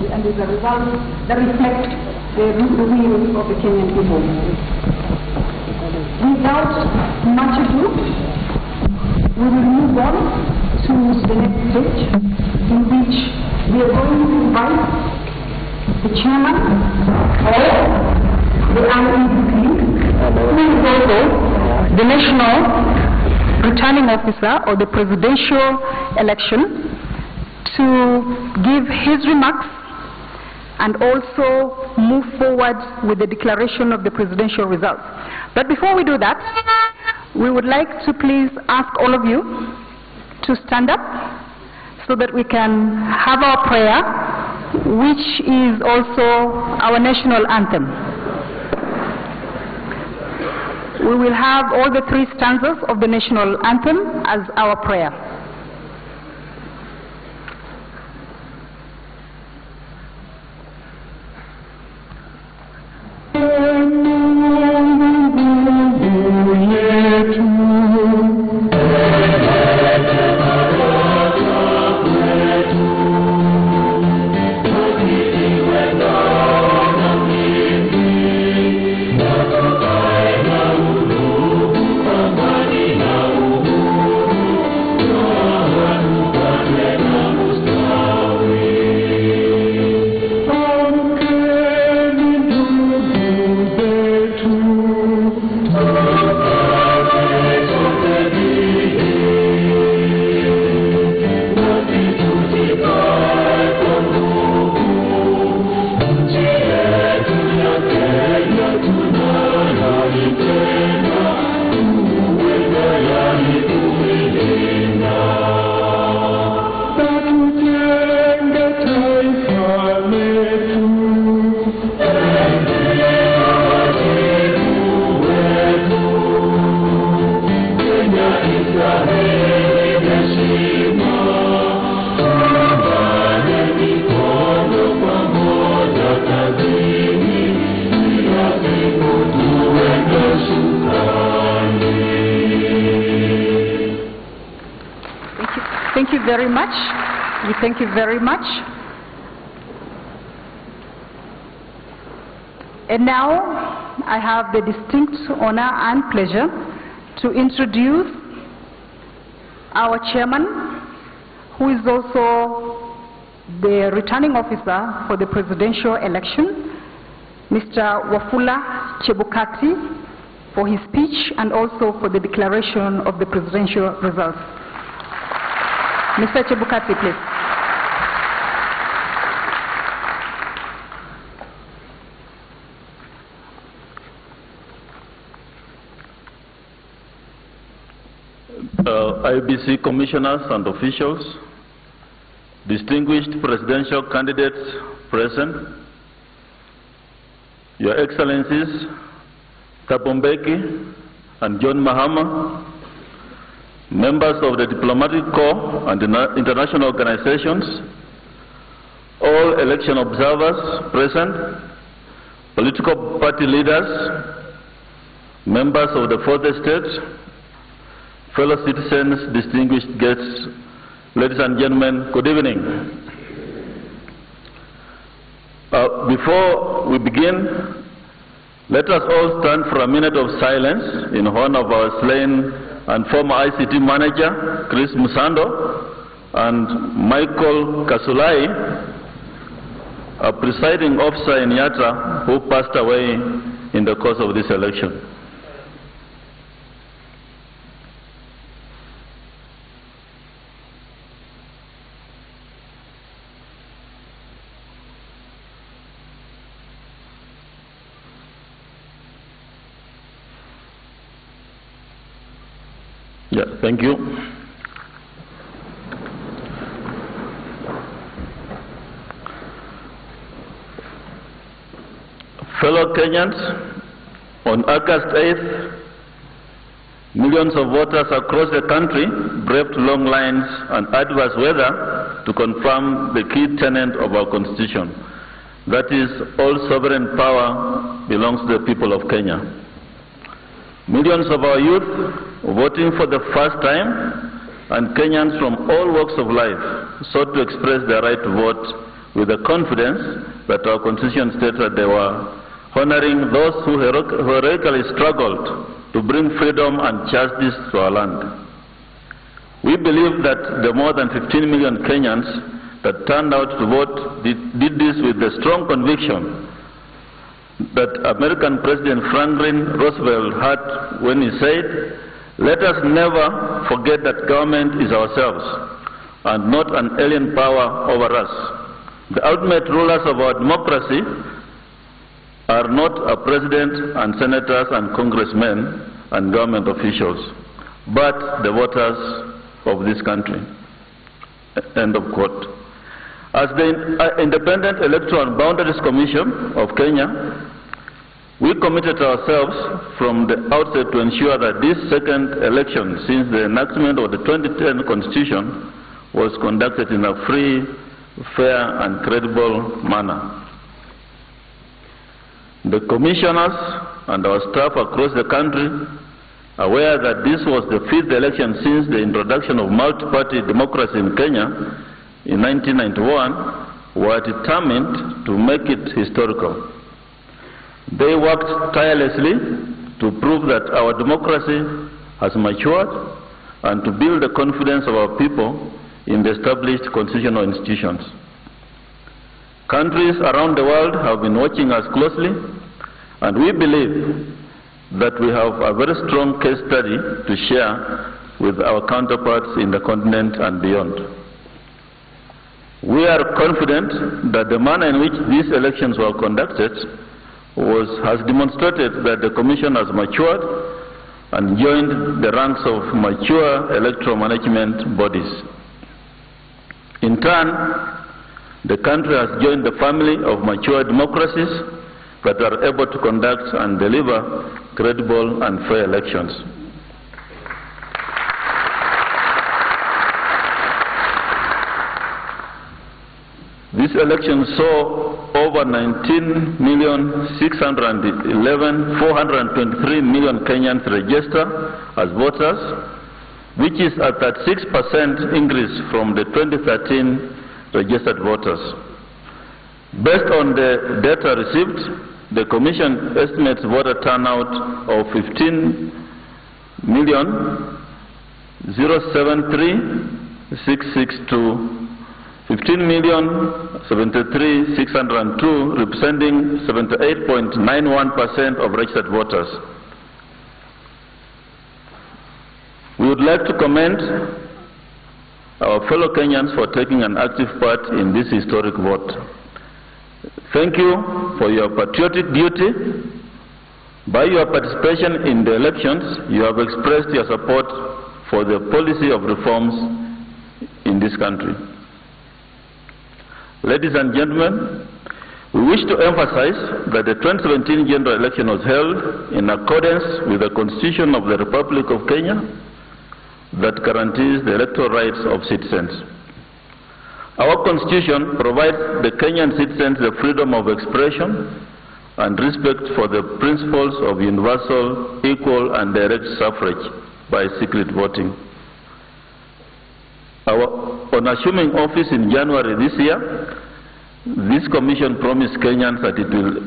and is a result that reflects the will of the Kenyan people. Without much ado, we will move on to the next stage, in which we are going to invite the chairman of the IEBC, who is also the national returning officer of the presidential election, to give his remarks and also move forward with the declaration of the presidential results. But before we do that, we would like to please ask all of you to stand up so that we can have our prayer, which is also our national anthem. We will have all the three stanzas of the national anthem as our prayer. Thank you very much. And now I have the distinct honor and pleasure to introduce our chairman, who is also the returning officer for the presidential election, Mr. Wafula Chebukati, for his speech and also for the declaration of the presidential results. Mr. Chebukati, please. IBC commissioners and officials, distinguished presidential candidates present, Your Excellencies, Thabo Mbeki and John Mahama, members of the diplomatic corps and the international organizations, all election observers present, political party leaders, members of the fourth estate, fellow citizens, distinguished guests, ladies and gentlemen, good evening. Before we begin, let us all stand for a minute of silence in honor of our slain and former ICT manager, Chris Musando, and Michael Kasulai, a presiding officer in Yatra who passed away in the course of this election. Yeah, thank you. Fellow Kenyans, on August 8th, millions of voters across the country braved long lines and adverse weather to confirm the key tenet of our constitution. That is, all sovereign power belongs to the people of Kenya. Millions of our youth voting for the first time, and Kenyans from all walks of life sought to express their right to vote with the confidence that our Constitution states that they were honoring those who heroically struggled to bring freedom and justice to our land. We believe that the more than 15 million Kenyans that turned out to vote did this with the strong conviction that American President Franklin Roosevelt had when he said, "Let us never forget that government is ourselves and not an alien power over us. The ultimate rulers of our democracy are not our president and senators and congressmen and government officials, but the voters of this country." End of quote. As the Independent Electoral and Boundaries Commission of Kenya, we committed ourselves from the outset to ensure that this second election since the enactment of the 2010 Constitution was conducted in a free, fair and credible manner. The commissioners and our staff across the country, aware that this was the fifth election since the introduction of multi-party democracy in Kenya in 1991, were determined to make it historical. They worked tirelessly to prove that our democracy has matured and to build the confidence of our people in the established constitutional institutions. Countries around the world have been watching us closely, and we believe that we have a very strong case study to share with our counterparts in the continent and beyond. We are confident that the manner in which these elections were conducted has demonstrated that the Commission has matured and joined the ranks of mature electoral management bodies. In turn, the country has joined the family of mature democracies that are able to conduct and deliver credible and fair elections. This election saw over 19,611,423 million Kenyans register as voters, which is a 36% increase from the 2013 registered voters. Based on the data received, the Commission estimates voter turnout of 15,073,662, 15,073,602, representing 78.91% of registered voters. We would like to commend our fellow Kenyans for taking an active part in this historic vote. Thank you for your patriotic duty. By your participation in the elections, you have expressed your support for the policy of reforms in this country. Ladies and gentlemen, we wish to emphasize that the 2017 general election was held in accordance with the Constitution of the Republic of Kenya that guarantees the electoral rights of citizens. Our Constitution provides the Kenyan citizens the freedom of expression and respect for the principles of universal, equal and direct suffrage by secret voting. On assuming office in January this year, this Commission promised Kenyans that it will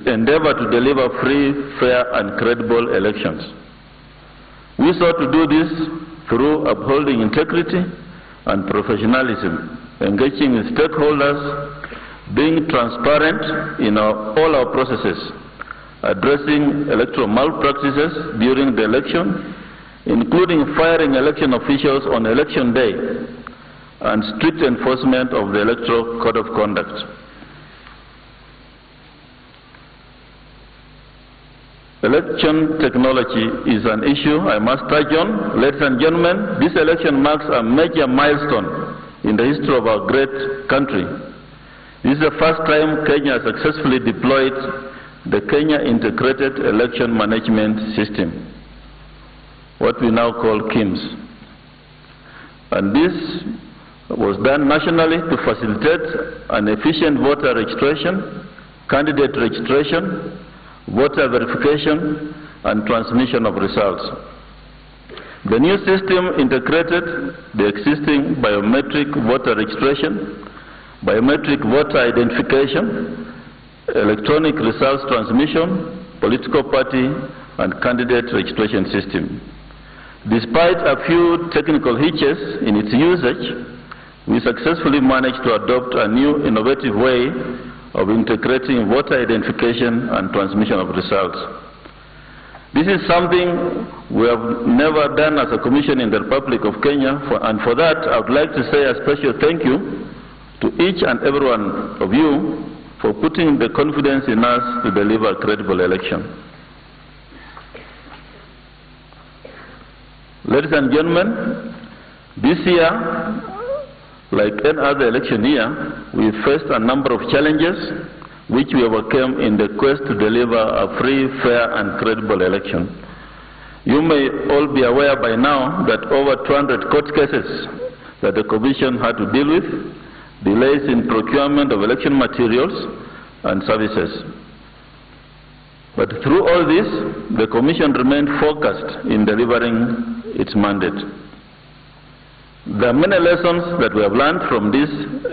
endeavor to deliver free, fair and credible elections. We sought to do this through upholding integrity and professionalism, engaging with stakeholders, being transparent in all our processes, addressing electoral malpractices during the election, including firing election officials on election day, and strict enforcement of the Electoral Code of Conduct. Election technology is an issue I must touch on. Ladies and gentlemen, this election marks a major milestone in the history of our great country. This is the first time Kenya has successfully deployed the Kenya Integrated Election Management System, what we now call KIMS. And this was done nationally to facilitate an efficient voter registration, candidate registration, voter verification, and transmission of results. The new system integrated the existing biometric voter registration biometric voter identification, electronic results transmission, political party and candidate registration system. Despite a few technical hitches in its usage, we successfully managed to adopt a new innovative way of integrating voter identification and transmission of results. This is something we have never done as a commission in the Republic of Kenya, and for that I would like to say a special thank you to each and every one of you for putting the confidence in us to deliver a credible election. Ladies and gentlemen, this year, like any other election year, we faced a number of challenges which we overcame in the quest to deliver a free, fair and credible election. You may all be aware by now that over 200 court cases that the Commission had to deal with, delays in procurement of election materials and services. But through all this, the Commission remained focused in delivering its mandate. There are many lessons that we have learned from this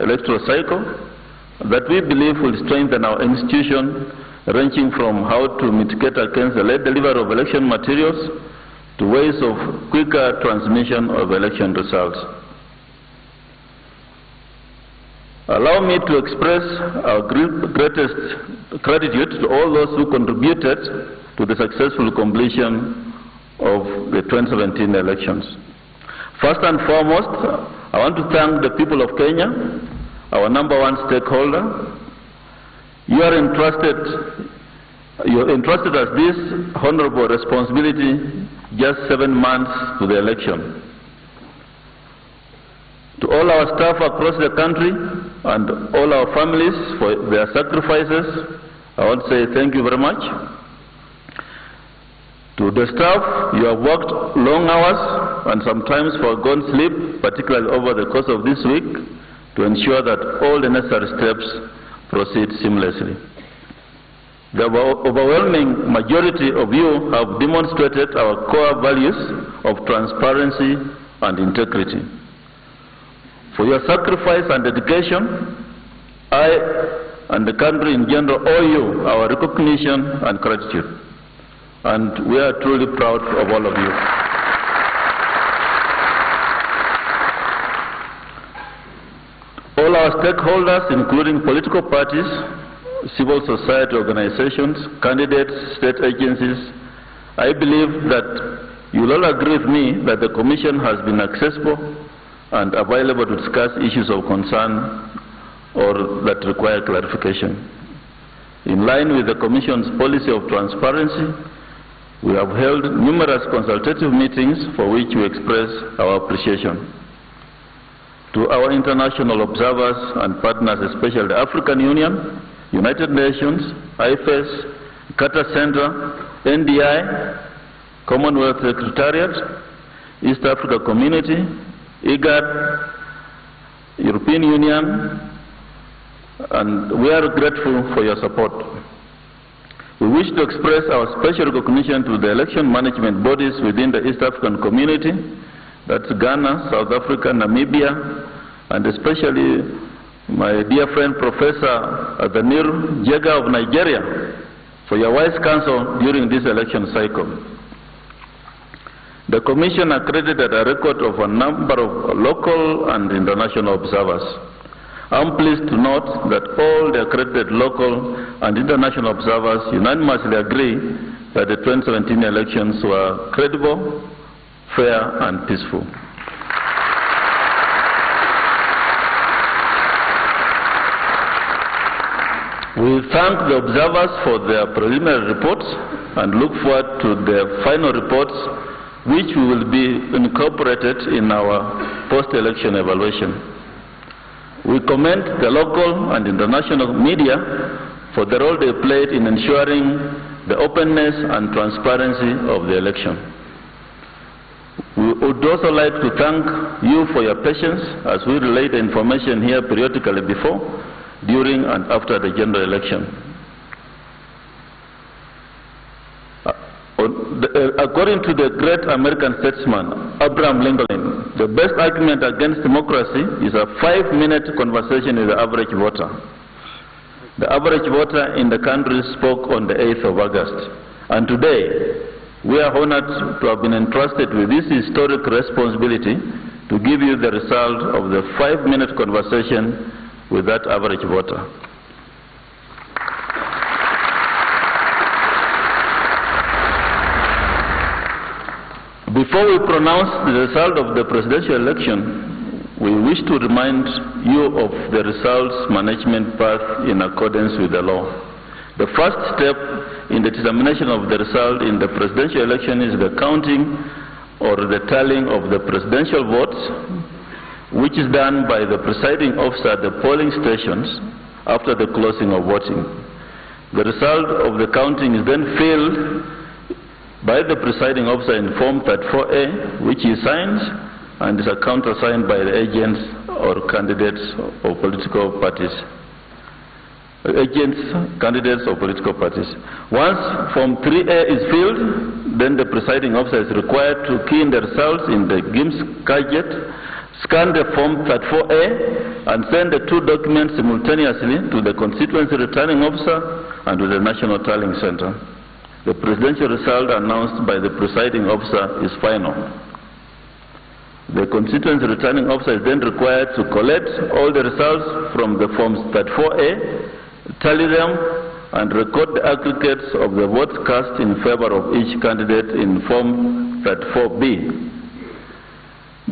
electoral cycle that we believe will strengthen our institution, ranging from how to mitigate against the late delivery of election materials to ways of quicker transmission of election results. Allow me to express our greatest gratitude to all those who contributed to the successful completion of the 2017 elections. First and foremost, I want to thank the people of Kenya, our number one stakeholder. You are entrusted as this honorable responsibility just 7 months to the election. To all our staff across the country and all our families for their sacrifices, I want to say thank you very much. To the staff, you have worked long hours and sometimes forgone sleep, particularly over the course of this week, to ensure that all the necessary steps proceed seamlessly. The overwhelming majority of you have demonstrated our core values of transparency and integrity. For your sacrifice and dedication, I and the country in general owe you our recognition and gratitude. And we are truly proud of all of you. All our stakeholders, including political parties, civil society organizations, candidates, state agencies, I believe that you will all agree with me that the Commission has been accessible and available to discuss issues of concern or that require clarification. In line with the Commission's policy of transparency, we have held numerous consultative meetings for which we express our appreciation. To our international observers and partners, especially the African Union, United Nations, IFES, Carter Center, NDI, Commonwealth Secretariat, East Africa Community, IGAD, European Union, and we are grateful for your support. We wish to express our special recognition to the election management bodies within the East African community, that's Ghana, South Africa, Namibia, and especially my dear friend Professor Adanir Jega of Nigeria, for your wise counsel during this election cycle. The Commission accredited a record of a number of local and international observers. I'm pleased to note that all the accredited local and international observers unanimously agree that the 2017 elections were credible, fair, and peaceful. We thank the observers for their preliminary reports and look forward to their final reports, which will be incorporated in our post-election evaluation. We commend the local and international media for the role they played in ensuring the openness and transparency of the election. We would also like to thank you for your patience as we relay the information here periodically before, during and after the general election. according to the great American statesman, Abraham Lincoln, the best argument against democracy is a 5-minute conversation with the average voter. The average voter in the country spoke on the 8th of August. And today, we are honored to have been entrusted with this historic responsibility to give you the result of the 5-minute conversation with that average voter. Before we pronounce the result of the presidential election, we wish to remind you of the results management path in accordance with the law. The first step in the determination of the result in the presidential election is the counting or the tallying of the presidential votes, which is done by the presiding officer at the polling stations after the closing of voting. The result of the counting is then filled by the presiding officer in Form 34A, which he signs and is countersigned by the agents or candidates of political parties. Candidates of political parties. Once Form 3A is filled, then the presiding officer is required to key in the results in the GIMS gadget, scan the Form 34A, and send the two documents simultaneously to the constituency returning officer and to the National Tallying Center. The presidential result announced by the presiding officer is final. The constituency returning officer is then required to collect all the results from the Forms 34A, tally them, and record the aggregates of the votes cast in favor of each candidate in Form 34B.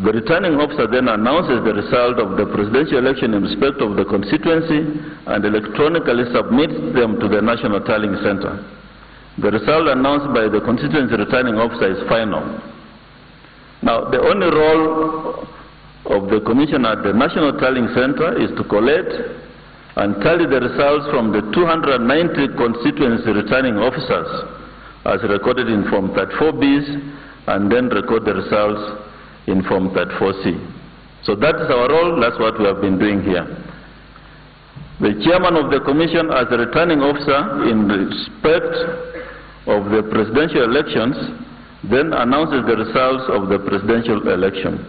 The returning officer then announces the result of the presidential election in respect of the constituency and electronically submits them to the National Tallying Center. The result announced by the constituency returning officer is final. Now, the only role of the commission at the National Tallying Center is to collect and tally the results from the 290 constituency returning officers as recorded in Form 34Bs, and then record the results in Form 34C. So that is our role. That's what we have been doing here. The chairman of the commission, as a returning officer in respect of the presidential elections, then announces the results of the presidential election.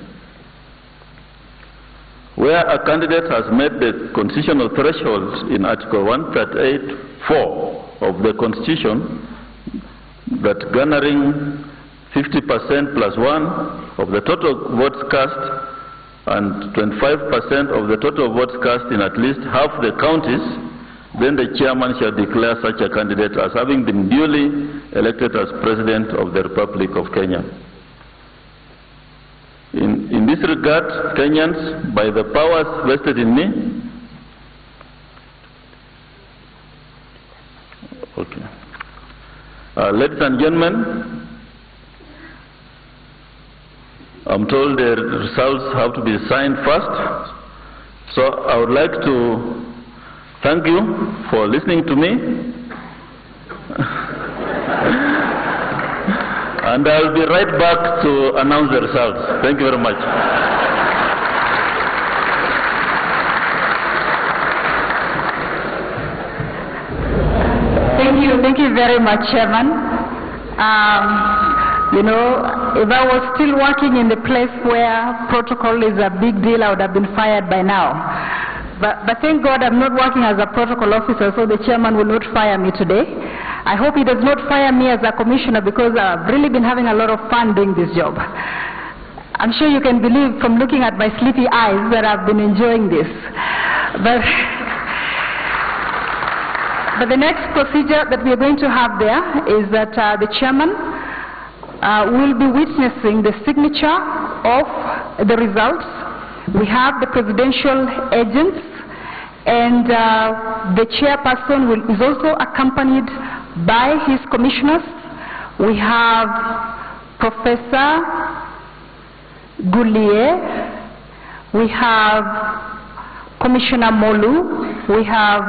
Where a candidate has met the constitutional thresholds in Article 138(4) of the Constitution, that garnering 50% plus 1 of the total votes cast and 25% of the total votes cast in at least half the counties, then the chairman shall declare such a candidate as having been duly elected as President of the Republic of Kenya. In this regard, Kenyans, by the powers vested in me, ladies and gentlemen, I'm told the results have to be signed first, so I would like to thank you for listening to me. And I'll be right back to announce the results. Thank you very much. Thank you very much, Chairman. You know, if I was still working in the place where protocol is a big deal, I would have been fired by now. But thank God I'm not working as a protocol officer, so the chairman will not fire me today. I hope he does not fire me as a commissioner, because I've really been having a lot of fun doing this job. I'm sure you can believe from looking at my sleepy eyes that I've been enjoying this. But the next procedure that we are going to have there is that the chairman will be witnessing the signature of the results. We have the presidential agents, and the chairperson is also accompanied by his commissioners. We have Professor Gulier, we have Commissioner Molu, we have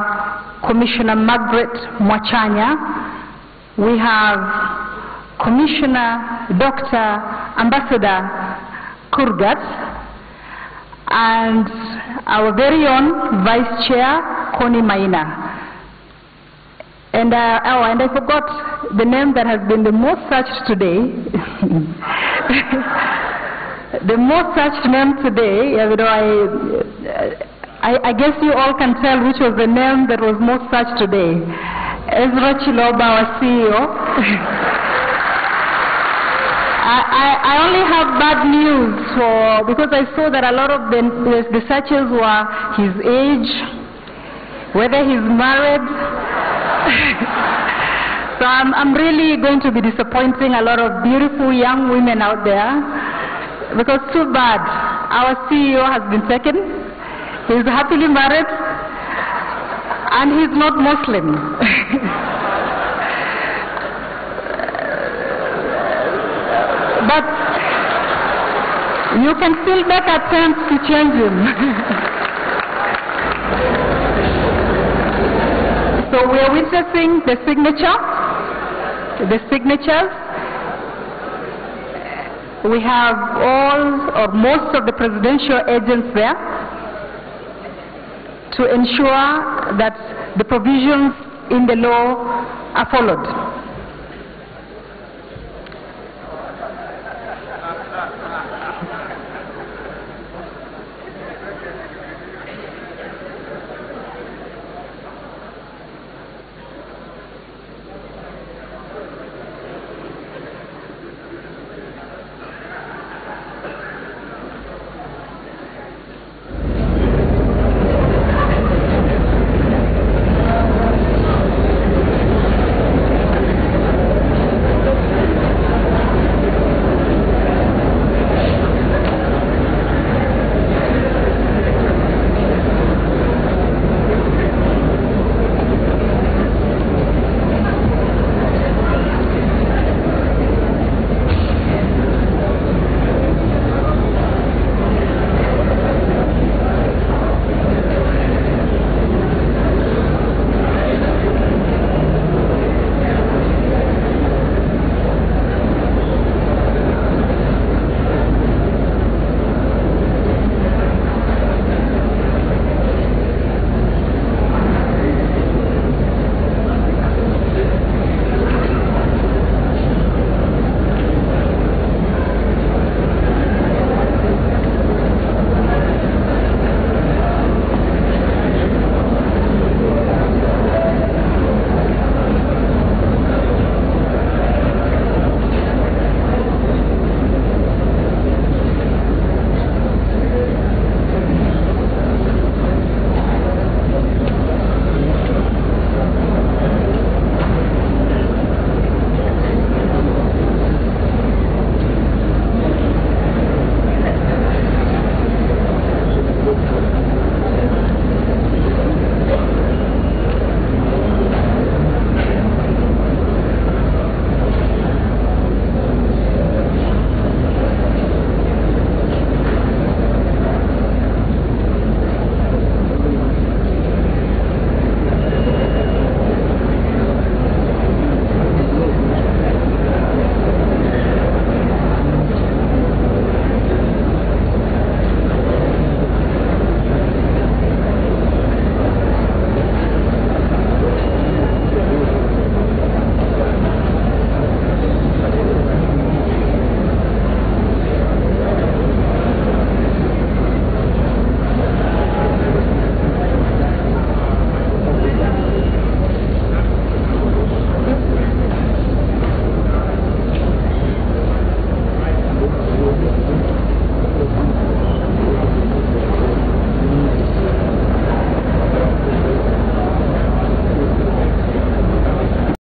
Commissioner Margaret Mwachanya, we have Commissioner Dr. Ambassador Kurgat, and our very own Vice Chair, Connie Maina. And I forgot the name that has been the most searched today, the most searched name today, I guess you all can tell which was the name that was most searched today. Ezra Chiloba, our CEO. I only have bad news because I saw that a lot of the searches were his age, whether he's married. So I'm really going to be disappointing a lot of beautiful young women out there, because too bad, our CEO has been taken. He's happily married, and he's not Muslim. But you can still make attempts to change him. So we are witnessing the signatures. We have all or most of the presidential agents there to ensure that the provisions in the law are followed.